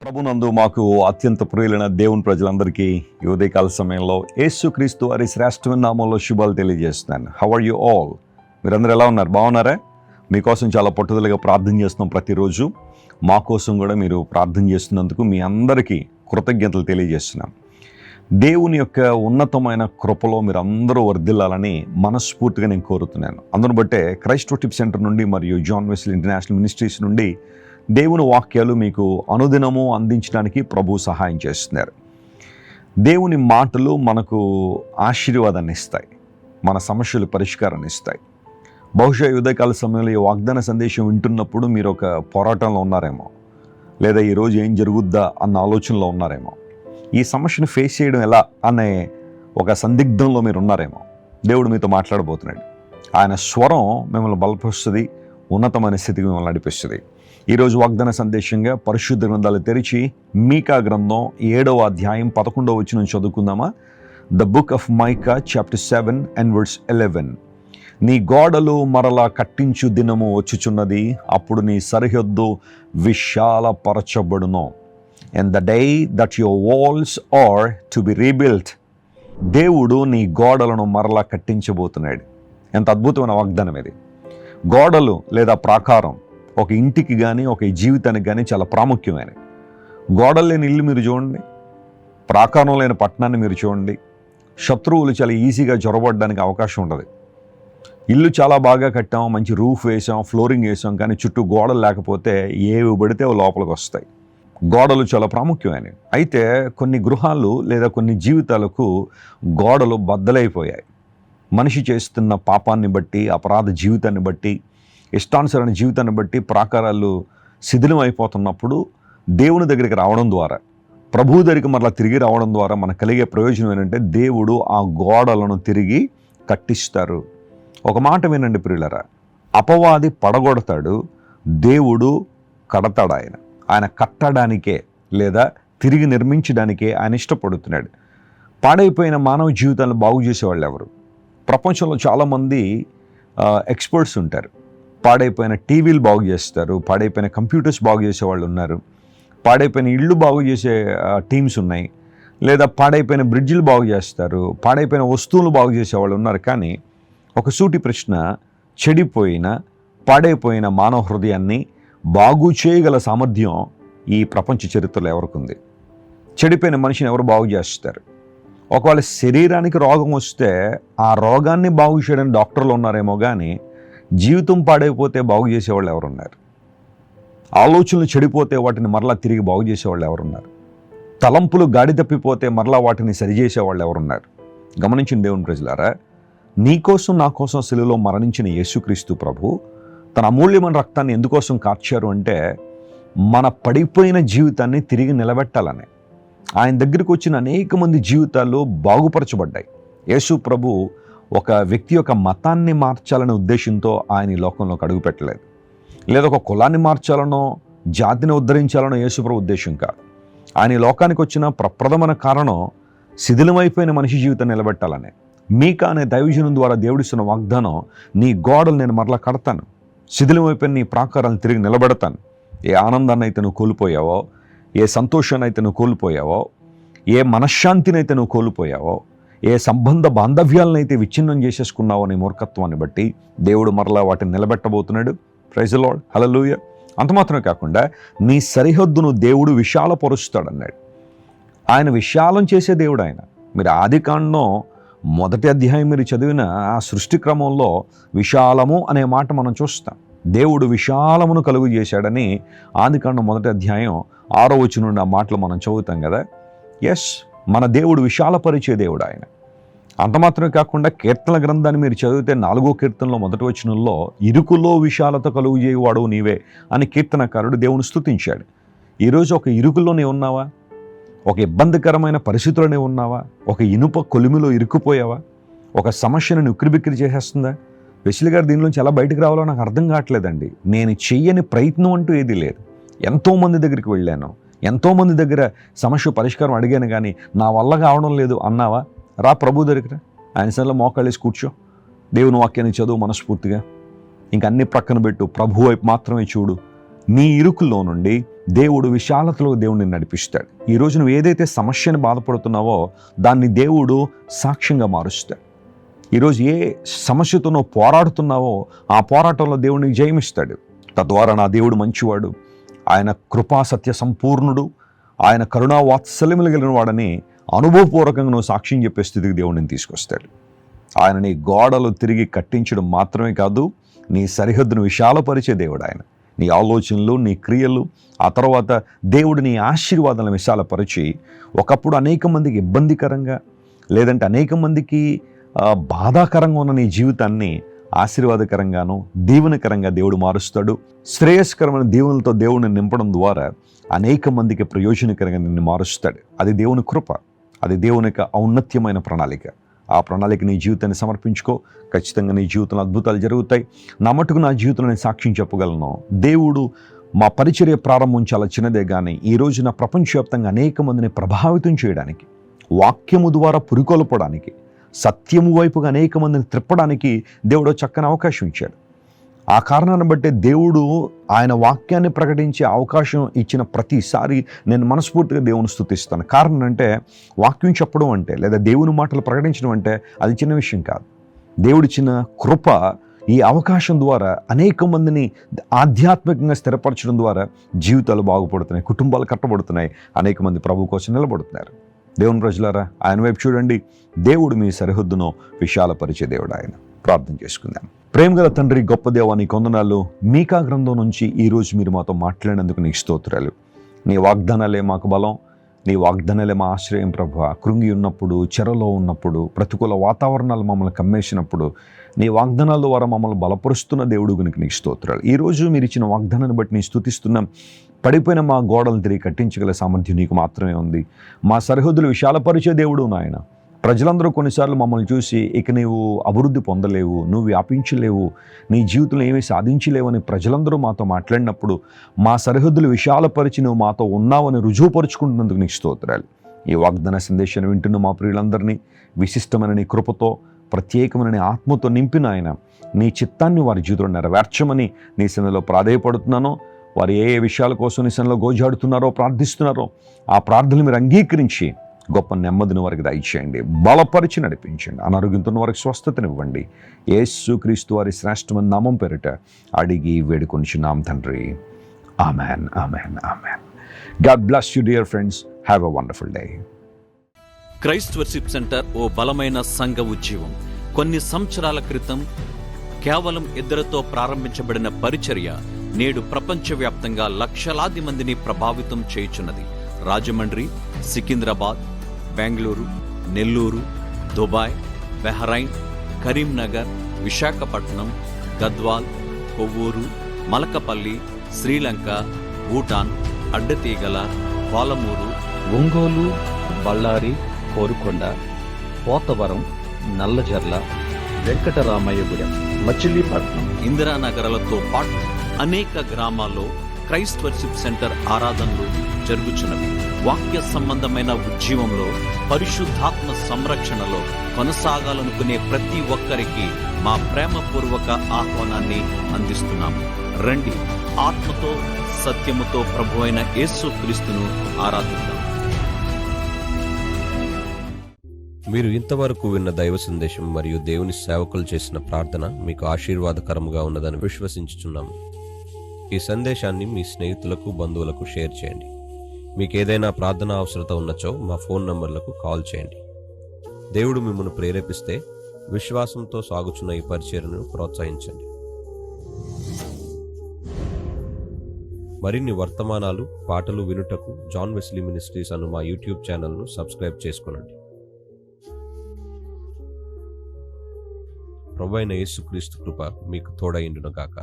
ప్రభునందు మాకు అత్యంత ప్రియులైన దేవుని ప్రజలందరికీ ఈ ఉదయకాల సమయంలో యేసుక్రీస్తు వారి శ్రేష్టమైన నామంలో శుభాలు తెలియజేస్తున్నాను. How are you all? మీరందరూ ఎలా ఉన్నారు? బాగున్నారా? మీకోసం చాలా పట్టుదలగా ప్రార్థన చేస్తున్నాం ప్రతిరోజు. మా కోసం కూడా మీరు ప్రార్థన చేస్తున్నందుకు మీ అందరికీ కృతజ్ఞతలు తెలియజేస్తున్నాం. దేవుని యొక్క ఉన్నతమైన కృపలో మీరు అందరూ వర్ధిల్లాలని మనస్ఫూర్తిగా నేను కోరుతున్నాను. అందును బట్టే క్రైస్ట్ వర్షిప్ సెంటర్ నుండి మరియు జాన్ వెస్లీ ఇంటర్నేషనల్ మినిస్ట్రీస్ నుండి దేవుని వాక్యాలు మీకు అనుదినము అందించడానికి ప్రభు సహాయం చేస్తున్నారు. దేవుని మాటలు మనకు ఆశీర్వాదాన్ని ఇస్తాయి, మన సమస్యలు పరిష్కారాన్ని ఇస్తాయి. బహుశా ఉదయకాల సమయంలో ఈ వాగ్దాన సందేశం వింటున్నప్పుడు మీరు ఒక పోరాటంలో ఉన్నారేమో, లేదా ఈరోజు ఏం జరుగుద్దా అన్న ఆలోచనలో ఉన్నారేమో, ఈ సమస్యను ఫేస్ చేయడం ఎలా అనే ఒక సందిగ్ధంలో మీరు ఉన్నారేమో. దేవుడు మీతో మాట్లాడబోతున్నాడు. ఆయన స్వరం మిమ్మల్ని బలపరుస్తుంది, ఉన్నతమైన స్థితికి మిమ్మల్ని నడిపిస్తుంది. ఈరోజు వాగ్దాన సందేశంగా పరిశుద్ధ గ్రంథాలు తెరిచి మీకా గ్రంథం 7వ అధ్యాయం 11వ వచనం చదువుకుందామా? The book of Micah chapter 7 and verse 11. నీ గోడలు మరలా కట్టించు దినము వచ్చుచున్నది, అప్పుడు నీ సరిహద్దు విశాలపరచబడును. And the day that your walls are to be rebuilt. దేవుడు నీ గోడలను మరలా కట్టించబోతున్నాడు. ఎంత అద్భుతమైన వాగ్దానం ఇది. గోడలు లేదా ప్రాకారం ఒక ఇంటికి కానీ ఒక జీవితానికి కానీ చాలా ప్రాముఖ్యమైనవి. గోడలు లేని ఇల్లు మీరు చూడండి, ప్రాకారం లేని పట్టణాన్ని మీరు చూడండి, శత్రువులు చాలా ఈజీగా జొరబడడానికి అవకాశం ఉండదు. ఇల్లు చాలా బాగా కట్టాం, మంచి రూఫ్ వేసాం, ఫ్లోరింగ్ వేసాం, కానీ చుట్టూ గోడలు లేకపోతే ఏవి పడితే లోపలికి వస్తాయి. గోడలు చాలా ప్రాముఖ్యమైనవి. అయితే కొన్ని గృహాలు లేదా కొన్ని జీవితాలకు గోడలు బద్దలైపోయాయి. మనిషి చేస్తున్న పాపాన్ని బట్టి, అపరాధ జీవితాన్ని బట్టి, ఇష్టానుసరణ జీవితాన్ని బట్టి ప్రాకారాలు శిథిలం అయిపోతున్నప్పుడు దేవుని దగ్గరికి రావడం ద్వారా, ప్రభువు దగ్గరికి మరలా తిరిగి రావడం ద్వారా మనకు కలిగే ప్రయోజనం ఏంటంటే దేవుడు ఆ గోడలను తిరిగి కట్టిస్తారు. ఒక మాట వినండి ప్రియులరా, అపవాది పడగొడతాడు, దేవుడు కడతాడు. ఆయన కట్టడానికే లేదా తిరిగి నిర్మించడానికే ఆయన ఇష్టపడుతున్నాడు. పాడైపోయిన మానవ జీవితాలను బాగు చేసేవాళ్ళు ఎవరు? ప్రపంచంలో చాలామంది ఎక్స్పర్ట్స్ ఉంటారు. పాడైపోయిన టీవీలు బాగు చేస్తారు, పాడైపోయిన కంప్యూటర్స్ బాగు చేసేవాళ్ళు ఉన్నారు, పాడైపోయిన ఇళ్ళు బాగు చేసే టీమ్స్ ఉన్నాయి, లేదా పాడైపోయిన బ్రిడ్జిలు బాగు చేస్తారు, పాడైపోయిన వస్తువులు బాగు చేసేవాళ్ళు ఉన్నారు. కానీ ఒక సూటి ప్రశ్న, చెడిపోయిన పాడైపోయిన మానవ హృదయాన్ని బాగు చేయగల సామర్థ్యం ఈ ప్రపంచ చరిత్రలో ఎవరికి ఉంది? చెడిపోయిన మనిషిని ఎవరు బాగు చేస్తారు? ఒకవేళ శరీరానికి రోగం వస్తే ఆ రోగాన్ని బాగు చేయడానికి డాక్టర్లు ఉన్నారేమో, కానీ జీవితం పాడైపోతే బాగు చేసేవాళ్ళు ఎవరున్నారు? ఆలోచనలు చెడిపోతే వాటిని మరలా తిరిగి బాగు చేసేవాళ్ళు ఎవరున్నారు? తలంపులు గాడి తప్పిపోతే మరలా వాటిని సరిచేసేవాళ్ళు ఎవరున్నారు? గమనించిన దేవుని ప్రజలారా, నీకోసం నా కోసం శిలువలో మరణించిన యేసుక్రీస్తు ప్రభు తన అమూల్యమైన రక్తాన్ని ఎందుకోసం కార్చారు అంటే మన పడిపోయిన జీవితాన్ని తిరిగి నిలబెట్టాలని. ఆయన దగ్గరికి వచ్చిన అనేక మంది జీవితాలు బాగుపరచబడ్డాయి. యేసు ప్రభు ఒక వ్యక్తి యొక్క మతాన్ని మార్చాలనే ఉద్దేశంతో ఆయన ఈ లోకంలోకి అడుగుపెట్టలేదు, లేదా ఒక కులాన్ని మార్చాలనో జాతిని ఉద్ధరించాలనో యేసు ప్రభు ఉద్దేశం కాదు. ఆయన ఈ లోకానికి వచ్చిన ప్రప్రథమైన కారణం శిథిలమైపోయిన మనిషి జీవితాన్ని నిలబెట్టాలని. మీకా అనే దైవజనం ద్వారా దేవుడిస్తున్న వాగ్దానం, నీ గోడలు నేను మరలా కడతాను, శిథిలమైపోయిన నీ ప్రాకారాలను తిరిగి నిలబెడతాను. ఏ ఆనందాన్ని అయితే నువ్వు కోల్పోయావో, ఏ సంతోషాన్ని అయితే నువ్వు కోల్పోయావో, ఏ మనశ్శాంతిని అయితే నువ్వు కోల్పోయావో, ఏ సంబంధ బాంధవ్యాలను అయితే విచ్ఛిన్నం చేసేసుకున్నావో నీ మూర్ఖత్వాన్ని బట్టి దేవుడు మరలా వాటిని నిలబెట్టబోతున్నాడు. ప్రైజ్ ది లార్డ్, హల్లెలూయా. అంత మాత్రమే కాకుండా నీ సరిహద్దును దేవుడు విశాలపరుస్తాడన్నాడు. ఆయన విశాలం చేసే దేవుడు ఆయన. మీరు ఆదికాండం 1వ అధ్యాయం మీరు చదివిన ఆ సృష్టి క్రమంలో విశాలము అనే మాట మనం చూస్తాం. దేవుడు విశాలమును కలుగు చేశాడని ఆదికాండం 1వ అధ్యాయం 6వ వచనం నుండి ఆ మాటలు మనం చదువుతాం కదా. ఎస్, మన దేవుడు విశాలపరిచే దేవుడు ఆయన. అంత మాత్రమే కాకుండా కీర్తన గ్రంథాన్ని మీరు చదివితే 4వ కీర్తనలో 1వ వచనంలో ఇరుకులో విశాలత కలుగు చేయవాడు నీవే అని కీర్తనకారుడు దేవుని స్తుతించాడు. ఈరోజు ఒక ఇరుకులోనే ఉన్నావా? ఒక ఇబ్బందికరమైన పరిస్థితుల్లోనే ఉన్నావా? ఒక ఇనుప కొలిమిలో ఇరుక్కుపోయావా? ఒక సమస్యను ఉక్కిరిబిక్కిరి చేసేస్తుందా? వెస్లీ గారు దీనిలోంచి ఎలా బయటకు రావాలో నాకు అర్థం కావట్లేదండి. నేను చెయ్యని ప్రయత్నం అంటూ ఏది లేదు. ఎంతోమంది దగ్గరికి వెళ్ళాను, ఎంతోమంది దగ్గర సమస్య పరిష్కారం అడిగాను, కానీ నా వల్ల కావడం లేదు అన్నావా? రా ప్రభు దగ్గర, ఆయన సన్నిధిలో మోకాళ్ళేసి కూర్చో, దేవుని వాక్యాన్ని చదువు మనస్ఫూర్తిగా. ఇంక అన్ని ప్రక్కన పెట్టు, ప్రభు వైపు మాత్రమే చూడు. నీ ఇరుకుల్లో నుండి దేవుడు విశాలతలో దేవుడిని నడిపిస్తాడు. ఈరోజు నువ్వు ఏదైతే సమస్యను బాధపడుతున్నావో దాన్ని దేవుడు సాక్ష్యంగా మారుస్తాడు. ఈరోజు ఏ సమస్యతో నువ్వు పోరాడుతున్నావో ఆ పోరాటంలో దేవుడిని జయమిస్తాడు. తద్వారా నా దేవుడు మంచివాడు, ఆయన కృపా సత్య సంపూర్ణుడు, ఆయన కరుణా వాత్సల్యములు కలిగిన వాడని అనుభవపూర్వకంగా నువ్వు సాక్ష్యం చెప్పే స్థితికి దేవుడిని తీసుకొస్తాడు. ఆయన నీ గోడలు తిరిగి కట్టించడం మాత్రమే కాదు, నీ సరిహద్దును విశాలపరిచే దేవుడు ఆయన. నీ ఆలోచనలు, నీ క్రియలు, ఆ తర్వాత దేవుడు నీ ఆశీర్వాదాలను విశాలపరిచి ఒకప్పుడు అనేక మందికి ఇబ్బందికరంగా లేదంటే అనేక మందికి బాధాకరంగా ఉన్న నీ జీవితాన్ని ఆశీర్వాదకరంగాను దీవెనకరంగా దేవుడు మారుస్తాడు. శ్రేయస్కరమైన దీవెనలతో దేవుడిని నింపడం ద్వారా అనేక మందికి ప్రయోజనకరంగా నిన్ను మారుస్తాడు. అది దేవుని కృప, అది దేవుని యొక్క ఔన్నత్యమైన ప్రణాళిక. ఆ ప్రణాళిక నీ జీవితాన్ని సమర్పించుకో, ఖచ్చితంగా నీ జీవితంలో అద్భుతాలు జరుగుతాయి. నా మటుకు నా జీవితంలో నేను సాక్ష్యం చెప్పగలను. దేవుడు మా పరిచర్య ప్రారంభం చాలా చిన్నదే, కానీ ఈ రోజున ప్రపంచవ్యాప్తంగా అనేక మందిని ప్రభావితం చేయడానికి, వాక్యము ద్వారా పురికొల్పడానికి, సత్యము వైపుగా అనేక మందిని త్రిప్పడానికి దేవుడు చక్కని అవకాశం ఇచ్చాడు. ఆ కారణాన్ని బట్టి దేవుడు ఆయన వాక్యాన్ని ప్రకటించే అవకాశం ఇచ్చిన ప్రతిసారి నేను మనస్ఫూర్తిగా దేవుని స్తుతిస్తాను. కారణం అంటే వాక్యం చెప్పడం అంటే లేదా దేవుని మాటలు ప్రకటించడం అంటే అది చిన్న విషయం కాదు. దేవుడిచ్చిన కృప ఈ అవకాశం ద్వారా అనేక మందిని ఆధ్యాత్మికంగా స్థిరపరచడం ద్వారా జీవితాలు బాగుపడుతున్నాయి, కుటుంబాలు కట్టబడుతున్నాయి, అనేక మంది ప్రభు కోసం నిలబడుతున్నారు. దేవుని ప్రజలారా, ఆయన వైపు చూడండి. దేవుడు మీ సరిహద్దును విశాలపరిచే దేవుడు ఆయన. ప్రార్థన చేసుకుందాం. ప్రేమగల తండ్రి, గొప్ప దేవా, నీ కొందనాలు. మీకా గ్రంథం నుంచి ఈరోజు మీరు మాతో మాట్లాడినందుకు నీకు స్తోత్రాలు. నీ వాగ్దానాలే మాకు బలం, నీ వాగ్దానాలే మా ఆశ్రయం ప్రభువా. కృంగి ఉన్నప్పుడు, చెరలో ఉన్నప్పుడు, ప్రతికూల వాతావరణాలు మమ్మల్ని కమ్మేసినప్పుడు నీ వాగ్దానాల ద్వారా మమ్మల్ని బలపరుస్తున్న దేవుడు గునికి నీకు స్తోత్రాలు. ఈరోజు మీరు ఇచ్చిన వాగ్దానాన్ని బట్టి నీ స్తుతిస్తున్నాం. పడిపోయిన మా గోడలను తిరిగి కట్టించగల సామర్థ్యం నీకు మాత్రమే ఉంది. మా సరిహద్దులు విశాలపరిచే దేవుడు నాయన. ప్రజలందరూ కొన్నిసార్లు మమ్మల్ని చూసి ఇక నీవు అభివృద్ధి పొందలేవు, నువ్వు వ్యాపించలేవు, నీ జీవితంలో ఏమీ సాధించలేవని ప్రజలందరూ మాతో మాట్లాడినప్పుడు మా సరిహద్దులు విశాలపరిచి నువ్వు మాతో ఉన్నావని రుజువుపరుచుకుంటున్నందుకు నీకు స్తోత్రాలు. ఈ వాగ్దాన సందేశాన్ని వింటున్న మా ప్రియులందరినీ విశిష్టమైన నీ కృపతో, ప్రత్యేకమైన నీ ఆత్మతో నింపిన ఆయన నీ చిత్తాన్ని వారి జీవితంలో నెరవేర్చమని నీ సన్నిధిలో ప్రాధేయపడుతున్నాను. వారు ఏ ఏ విషయాల కోసం నీ సన్నిధిలో గోజాడుతున్నారో, ప్రార్థిస్తున్నారో ఆ ప్రార్థనలు మీరు అంగీకరించి గొప్ప నెమ్మదిని వారికి దయచేయండి, బలపరిచి నడిపించండి. అనారోగ్యంతో వారికి స్వస్థతనివ్వండి. యేసుక్రీస్తు వారి శ్రేష్టమైన నామం పేరిట అడిగి వేడుకొనిచున్నాం తండ్రి. Amen, amen, amen. God bless you dear friends. Have a wonderful day. Christ worship centre ఓ బలమైన సంఘ ఉద్యమం. కొన్ని సంవత్సరాల క్రితం కేవలం ఇద్దరితో ప్రారంభించబడిన పరిచర్య నేడు ప్రపంచవ్యాప్తంగా లక్షలాది మందిని ప్రభావితం చేయుచున్నది. రాజమండ్రి, సికింద్రాబాద్, బెంగళూరు, నెల్లూరు, దుబాయ్, బెహ్రైన్, కరీంనగర్, విశాఖపట్నం, గద్వాల్, కొవ్వూరు, మలకపల్లి, శ్రీలంక, భూటాన్, అడ్డతీగల, పాలమూరు, ఒంగోలు, బళ్ళారి, కోరుకొండ, పోతవరం, నల్లజర్ల, వెంకటరామయ్యగూడెం, మచిలీపట్నం, ఇందిరానగర్లతో పాటు అనేక గ్రామాల్లో క్రైస్ట్ వర్షిప్ సెంటర్ ఆరాధనలు జరుగుచున్నవి. వాక్య సంబంధమైన ఉద్యమంలో, పరిశుద్ధాత్మ సంరక్షణలో కొనసాగాలనుకునే ప్రతి ఒక్కరికి మా ప్రేమపూర్వక ఆహ్వానాన్ని అందిస్తున్నాము. రండి, ఆత్మతో సత్యముతో ప్రభువైన యేసుక్రీస్తును ఆరాధిద్దాం. మీరు ఇంతవరకు విన్న దైవ సందేశం మరియు దేవుని సేవకులు చేసిన ప్రార్థన మీకు ఆశీర్వాదకరముగా ఉన్నదని విశ్వసించుచున్నాము. ఈ సందేశాన్ని మీ స్నేహితులకు, బంధువులకు షేర్ చేయండి. మీకు ఏదైనా ప్రార్థన అవసరత ఉన్నచో మా ఫోన్ నంబర్లకు కాల్ చేయండి. దేవుడు మిమ్మల్ని ప్రేరేపిస్తే విశ్వాసంతో సాగుచున్న ఈ పరిచర్యను ప్రోత్సహించండి. మరిన్ని వర్తమానాలు, పాటలు వినుటకు జాన్ వెస్లీ మినిస్ట్రీస్ అను మా యూట్యూబ్ ఛానల్ను సబ్స్క్రైబ్ చేసుకొనండి. ప్రభువైన యేసుక్రీస్తు కృప మీకు తోడైండును గాక.